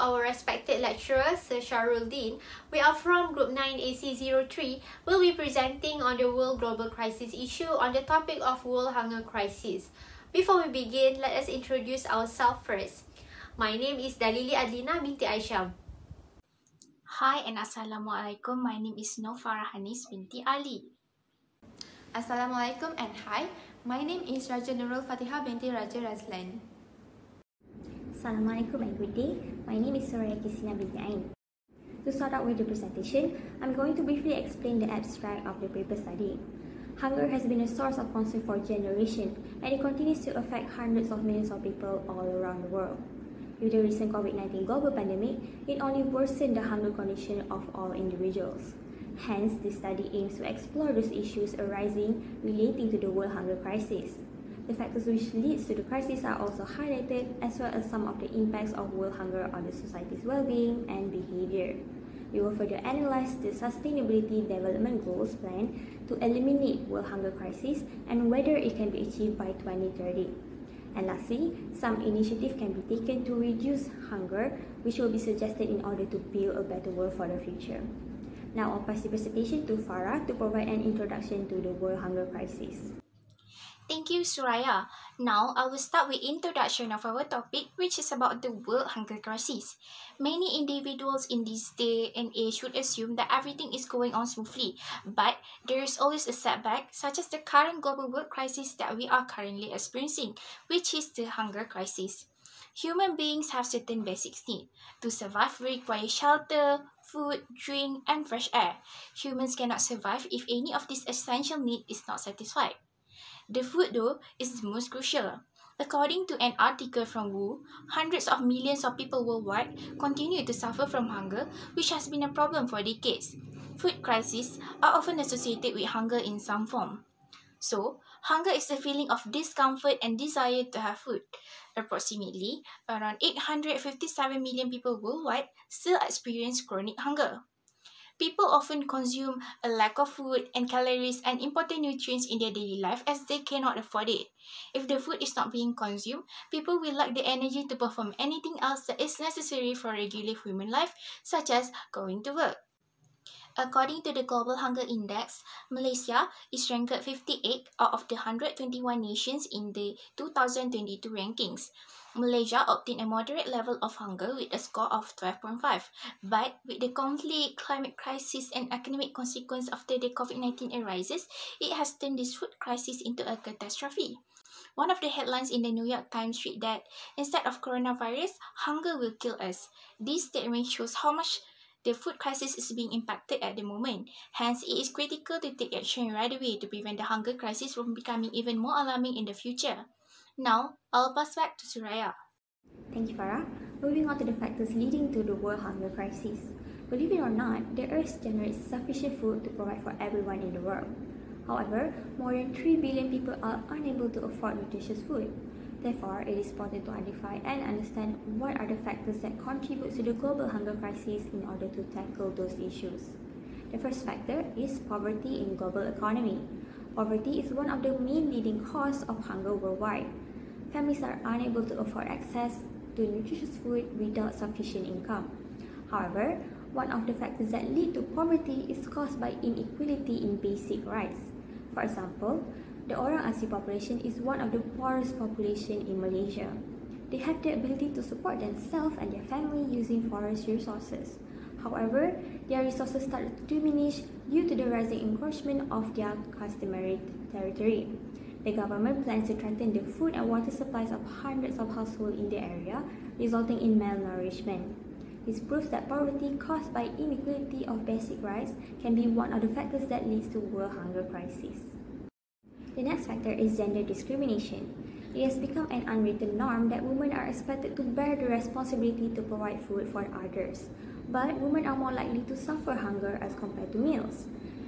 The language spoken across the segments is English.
our respected lecturer, Sir Syahrul Deen. We are from Group 9 AC03. We'll be presenting on the World Global Crisis issue on the topic of World Hunger Crisis. Before we begin, let us introduce ourselves first. My name is Dalili Adlina, binti Aisham. Hi and Assalamualaikum. My name is Nurfarah Hanis, binti Ali. Assalamualaikum and hi. My name is Nurul Fatihah binti Razlan. Assalamualaikum and good day. My name is Suraya Qistina binti Deen. To start out with the presentation, I'm going to briefly explain the abstract of the paper study. Hunger has been a source of concern for generations, and it continues to affect hundreds of millions of people all around the world. With the recent COVID-19 global pandemic, it only worsened the hunger condition of all individuals. Hence, this study aims to explore those issues arising relating to the world hunger crisis. The factors which leads to the crisis are also highlighted, as well as some of the impacts of world hunger on the society's well-being and behavior. We will further analyze the Sustainability Development Goals plan to eliminate world hunger crisis and whether it can be achieved by 2030. And lastly, some initiative can be taken to reduce hunger, which will be suggested in order to build a better world for the future. Now I'll pass the presentation to Farah to provide an introduction to the world hunger crisis. Thank you, Suraya. Now, I will start with introduction of our topic, which is about the world hunger crisis. Many individuals in this day and age would assume that everything is going on smoothly, but there is always a setback, such as the current global world crisis that we are currently experiencing, which is the hunger crisis. Human beings have certain basic needs. To survive, we require shelter, food, drink, and fresh air. Humans cannot survive if any of these essential needs is not satisfied. The food, though, is the most crucial. According to an article from WHO, hundreds of millions of people worldwide continue to suffer from hunger, which has been a problem for decades. Food crises are often associated with hunger in some form. So, hunger is a feeling of discomfort and desire to have food. Approximately, around 857 million people worldwide still experience chronic hunger. People often consume a lack of food and calories and important nutrients in their daily life as they cannot afford it. If the food is not being consumed, people will lack the energy to perform anything else that is necessary for regular human life, such as going to work. According to the Global Hunger Index, Malaysia is ranked 58 out of the 121 nations in the 2022 rankings. Malaysia obtained a moderate level of hunger with a score of 12.5, but with the conflict, climate crisis, and economic consequence after the COVID-19 arises, it has turned this food crisis into a catastrophe. One of the headlines in the New York Times read that instead of coronavirus, hunger will kill us. This statement shows how much the food crisis is being impacted at the moment. Hence, it is critical to take action right away to prevent the hunger crisis from becoming even more alarming in the future. Now, I'll pass back to Suraya. Thank you, Farah. Moving on to the factors leading to the world hunger crisis. Believe it or not, the Earth generates sufficient food to provide for everyone in the world. However, more than 3 billion people are unable to afford nutritious food. Therefore, it is important to identify and understand what are the factors that contribute to the global hunger crisis in order to tackle those issues. The first factor is poverty in the global economy. Poverty is one of the main leading causes of hunger worldwide. Families are unable to afford access to nutritious food without sufficient income. However, one of the factors that lead to poverty is caused by inequality in basic rights. For example, the Orang Asli population is one of the poorest populations in Malaysia. They have the ability to support themselves and their family using forest resources. However, their resources start to diminish due to the rising encroachment of their customary territory. The government plans to threaten the food and water supplies of hundreds of households in the area, resulting in malnourishment. This proves that poverty caused by inequality of basic rights can be one of the factors that leads to world hunger crisis. The next factor is gender discrimination. It has become an unwritten norm that women are expected to bear the responsibility to provide food for others, but women are more likely to suffer hunger as compared to males.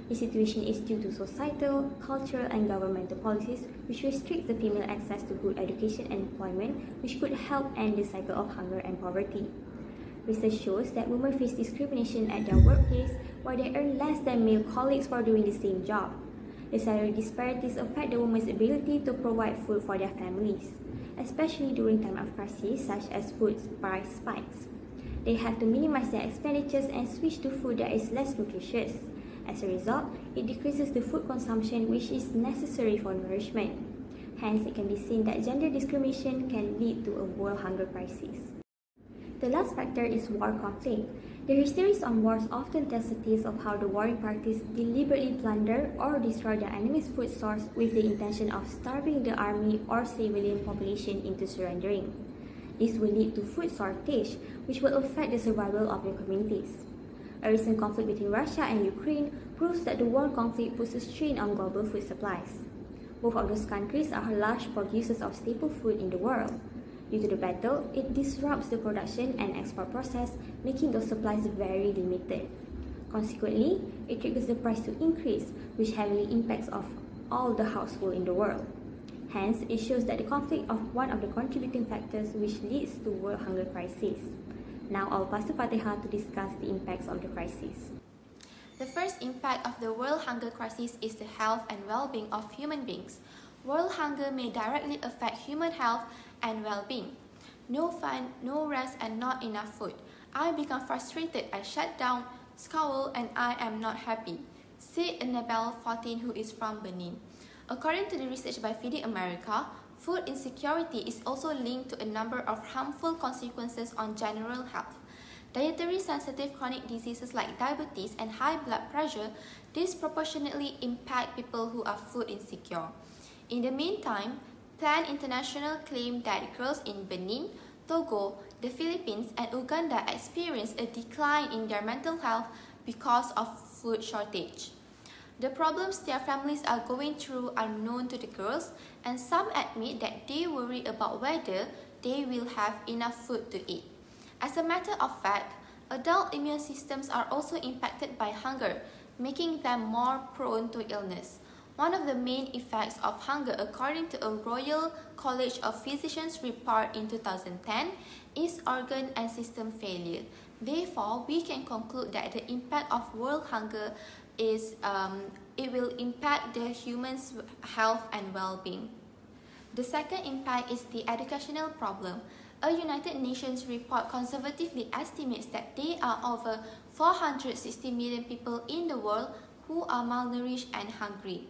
The situation is due to societal, cultural, and governmental policies which restrict the female access to good education and employment, which could help end the cycle of hunger and poverty. Research shows that women face discrimination at their workplace while they earn less than male colleagues for doing the same job. The salary disparities affect the women's ability to provide food for their families, especially during time of crisis such as food price spikes. They have to minimize their expenditures and switch to food that is less nutritious. As a result, it decreases the food consumption which is necessary for nourishment. Hence, it can be seen that gender discrimination can lead to a world hunger crisis. The last factor is war conflict. The histories on wars often tells a tale of how the warring parties deliberately plunder or destroy the enemy's food source with the intention of starving the army or civilian population into surrendering. This will lead to food shortage, which will affect the survival of their communities. A recent conflict between Russia and Ukraine proves that the war conflict puts a strain on global food supplies. Both of those countries are large producers of staple food in the world. Due to the battle, it disrupts the production and export process, making those supplies very limited. Consequently, it triggers the price to increase, which heavily impacts all the households in the world. Hence, it shows that the conflict of one of the contributing factors which leads to world hunger crisis. Now, I'll pass to Fatihah to discuss the impacts of the crisis. The first impact of the world hunger crisis is the health and well-being of human beings. World hunger may directly affect human health and well-being. No fun, no rest, and not enough food. I become frustrated, I shut down, scowl, and I am not happy, said Annabelle, 14, who is from Benin. According to the research by Feeding America, food insecurity is also linked to a number of harmful consequences on general health. Dietary sensitive chronic diseases like diabetes and high blood pressure disproportionately impact people who are food insecure. In the meantime, Plan International claimed that girls in Benin, Togo, the Philippines, and Uganda experience a decline in their mental health because of food shortage. The problems their families are going through are known to the girls, and some admit that they worry about whether they will have enough food to eat. As a matter of fact, adult immune systems are also impacted by hunger, making them more prone to illness. One of the main effects of hunger, according to a Royal College of Physicians report in 2010, is organ and system failure. Therefore, we can conclude that the impact of world hunger is it will impact the human's health and well-being. The second impact is the educational problem. A United Nations report conservatively estimates that there are over 460 million people in the world who are malnourished and hungry.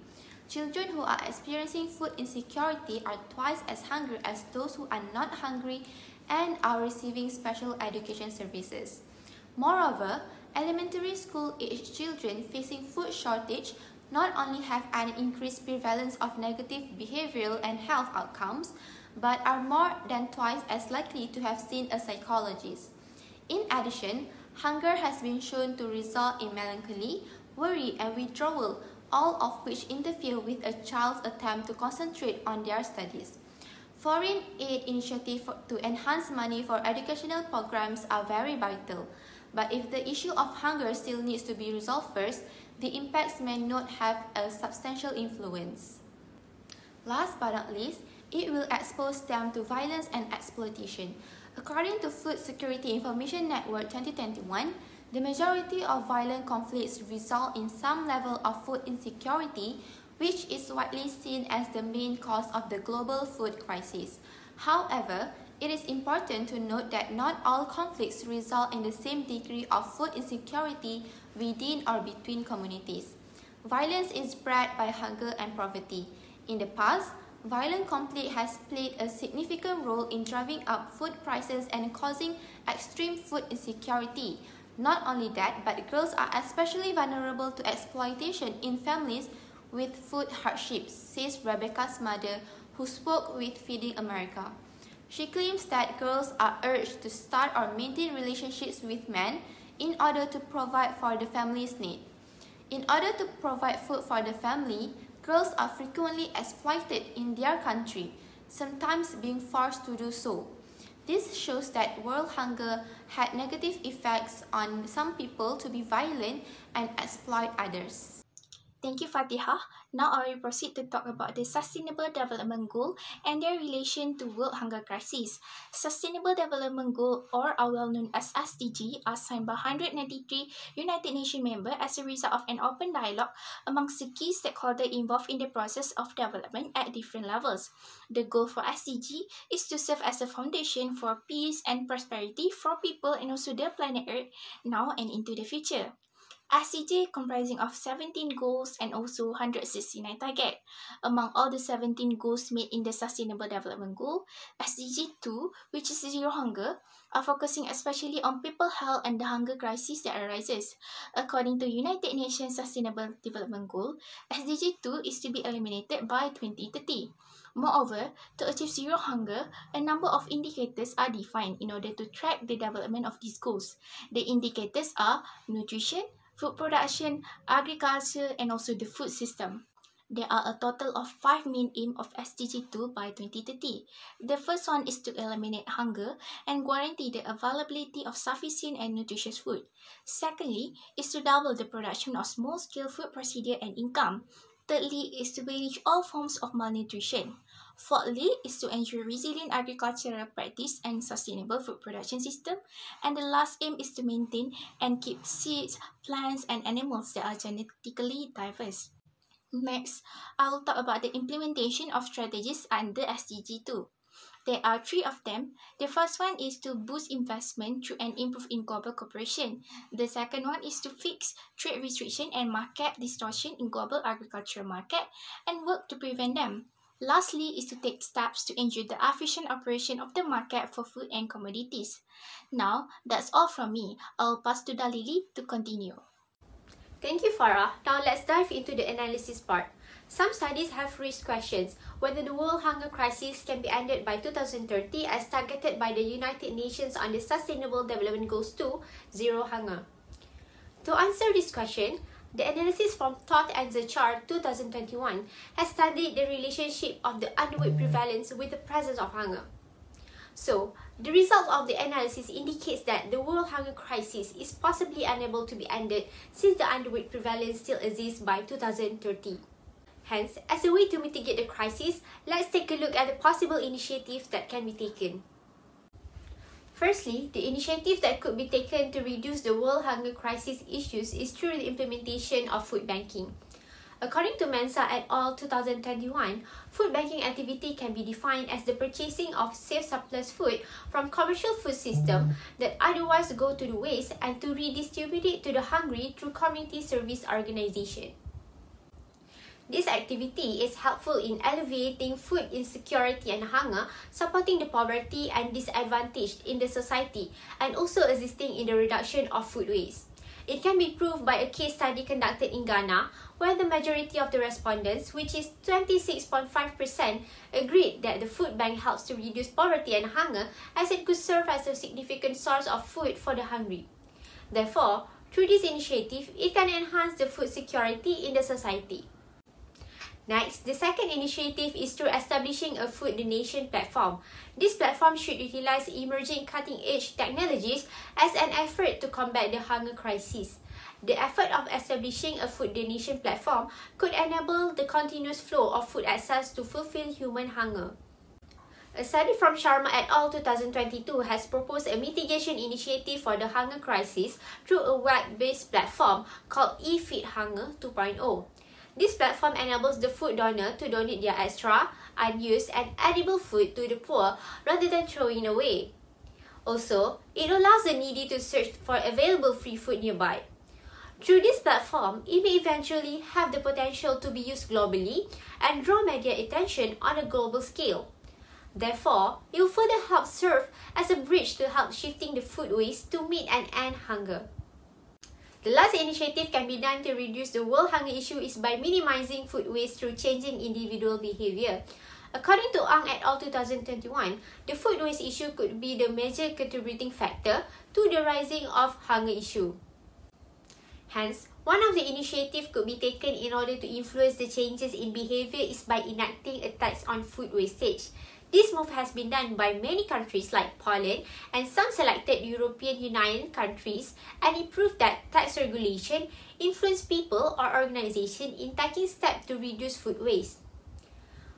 Children who are experiencing food insecurity are twice as hungry as those who are not hungry and are receiving special education services. Moreover, elementary school-aged children facing food shortage not only have an increased prevalence of negative behavioral and health outcomes, but are more than twice as likely to have seen a psychologist. In addition, hunger has been shown to result in melancholy, worry, and withdrawal, all of which interfere with a child's attempt to concentrate on their studies. Foreign aid initiatives to enhance money for educational programs are very vital, but if the issue of hunger still needs to be resolved first, the impacts may not have a substantial influence. Last but not least, it will expose them to violence and exploitation. According to Food Security Information Network 2021, the majority of violent conflicts result in some level of food insecurity, which is widely seen as the main cause of the global food crisis. However, it is important to note that not all conflicts result in the same degree of food insecurity within or between communities. Violence is bred by hunger and poverty. In the past, violent conflict has played a significant role in driving up food prices and causing extreme food insecurity. Not only that, but girls are especially vulnerable to exploitation in families with food hardships, says Rebecca's mother, who spoke with Feeding America. She claims that girls are urged to start or maintain relationships with men in order to provide for the family's need. In order to provide food for the family, girls are frequently exploited in their country, sometimes being forced to do so. This shows that world hunger had negative effects on some people to be violent and exploit others. Thank you, Fatihah. Now I will proceed to talk about the Sustainable Development Goal and their relation to World Hunger Crisis. Sustainable Development Goal, or are well known as SDG, are signed by 193 United Nations members as a result of an open dialogue amongst the key stakeholders involved in the process of development at different levels. The goal for SDG is to serve as a foundation for peace and prosperity for people and also the planet Earth now and into the future. SDG comprising of 17 goals and also 169 targets. Among all the 17 goals made in the Sustainable Development Goal, SDG 2, which is zero hunger, are focusing especially on people health and the hunger crisis that arises. According to United Nations Sustainable Development Goal, SDG 2 is to be eliminated by 2030. Moreover, to achieve zero hunger, a number of indicators are defined in order to track the development of these goals. The indicators are nutrition, food production, agriculture, and also the food system. There are a total of 5 main aims of SDG 2 by 2030. The first one is to eliminate hunger and guarantee the availability of sufficient and nutritious food. Secondly, is to double the production of small-scale food procedure and income. Thirdly, is to manage all forms of malnutrition. Fourthly, is to ensure resilient agricultural practice and sustainable food production system. And the last aim is to maintain and keep seeds, plants, and animals that are genetically diverse. Next, I will talk about the implementation of strategies under SDG 2. There are 3 of them. The first one is to boost investment through and improve in global cooperation. The second one is to fix trade restriction and market distortion in global agricultural market and work to prevent them. Lastly is to take steps to ensure the efficient operation of the market for food and commodities. Now, that's all from me. I'll pass to Dalili to continue. Thank you, Farah. Now let's dive into the analysis part. Some studies have raised questions whether the world hunger crisis can be ended by 2030 as targeted by the United Nations on the Sustainable Development Goals 2, Zero Hunger. To answer this question, the analysis from Todd and Zachar 2021 has studied the relationship of the underweight prevalence with the presence of hunger. So, the result of the analysis indicates that the world hunger crisis is possibly unable to be ended since the underweight prevalence still exists by 2030. Hence, as a way to mitigate the crisis, let's take a look at the possible initiatives that can be taken. Firstly, the initiative that could be taken to reduce the world hunger crisis issues is through the implementation of food banking. According to Mensa et al. 2021, food banking activity can be defined as the purchasing of safe surplus food from commercial food systems that otherwise go to the waste and to redistribute it to the hungry through community service organization. This activity is helpful in alleviating food insecurity and hunger, supporting the poverty and disadvantaged in the society, and also assisting in the reduction of food waste. It can be proved by a case study conducted in Ghana, where the majority of the respondents, which is 26.5%, agreed that the food bank helps to reduce poverty and hunger as it could serve as a significant source of food for the hungry. Therefore, through this initiative, it can enhance the food security in the society. Next, the second initiative is through establishing a food donation platform. This platform should utilize emerging cutting-edge technologies as an effort to combat the hunger crisis. The effort of establishing a food donation platform could enable the continuous flow of food access to fulfill human hunger. A study from Sharma et al. 2022 has proposed a mitigation initiative for the hunger crisis through a web-based platform called eFeed Hunger 2.0. This platform enables the food donor to donate their extra, unused, and edible food to the poor rather than throwing away. Also, it allows the needy to search for available free food nearby. Through this platform, it may eventually have the potential to be used globally and draw media attention on a global scale. Therefore, it will further help serve as a bridge to help shifting the food waste to meet and end hunger. The last initiative can be done to reduce the world hunger issue is by minimizing food waste through changing individual behavior. According to Ang et al. 2021, the food waste issue could be the major contributing factor to the rising of hunger issue. Hence, one of the initiatives could be taken in order to influence the changes in behavior is by enacting a tax on food wastage. This move has been done by many countries like Poland and some selected European Union countries, and it proved that tax regulation influence people or organizations in taking steps to reduce food waste.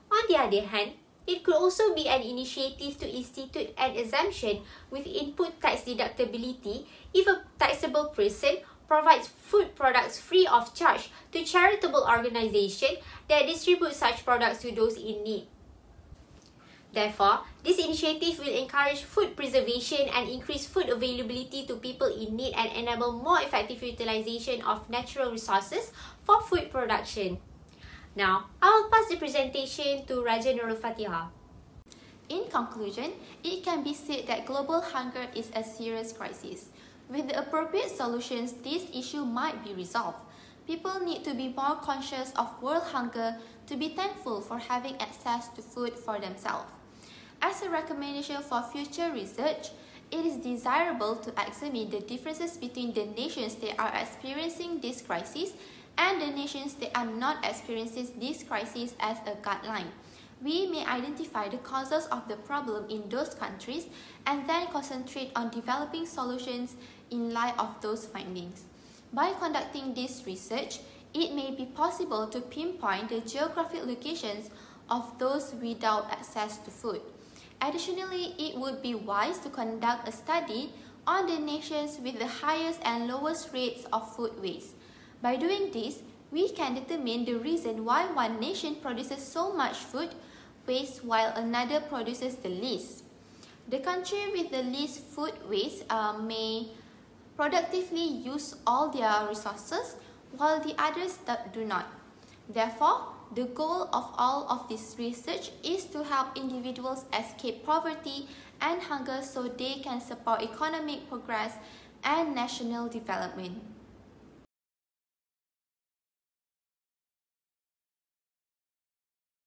On the other hand, it could also be an initiative to institute an exemption with input tax deductibility if a taxable person provides food products free of charge to charitable organizations that distribute such products to those in need. Therefore, this initiative will encourage food preservation and increase food availability to people in need and enable more effective utilization of natural resources for food production. Now, I will pass the presentation to Raja Nurul Fatihah. In conclusion, it can be said that global hunger is a serious crisis. With the appropriate solutions, this issue might be resolved. People need to be more conscious of world hunger to be thankful for having access to food for themselves. As a recommendation for future research, it is desirable to examine the differences between the nations that are experiencing this crisis and the nations that are not experiencing this crisis as a guideline. We may identify the causes of the problem in those countries and then concentrate on developing solutions in light of those findings. By conducting this research, it may be possible to pinpoint the geographic locations of those without access to food. Additionally, it would be wise to conduct a study on the nations with the highest and lowest rates of food waste. By doing this, we can determine the reason why one nation produces so much food waste while another produces the least. The country with the least food waste may productively use all their resources, while the others do not. Therefore, the goal of all of this research is to help individuals escape poverty and hunger so they can support economic progress and national development.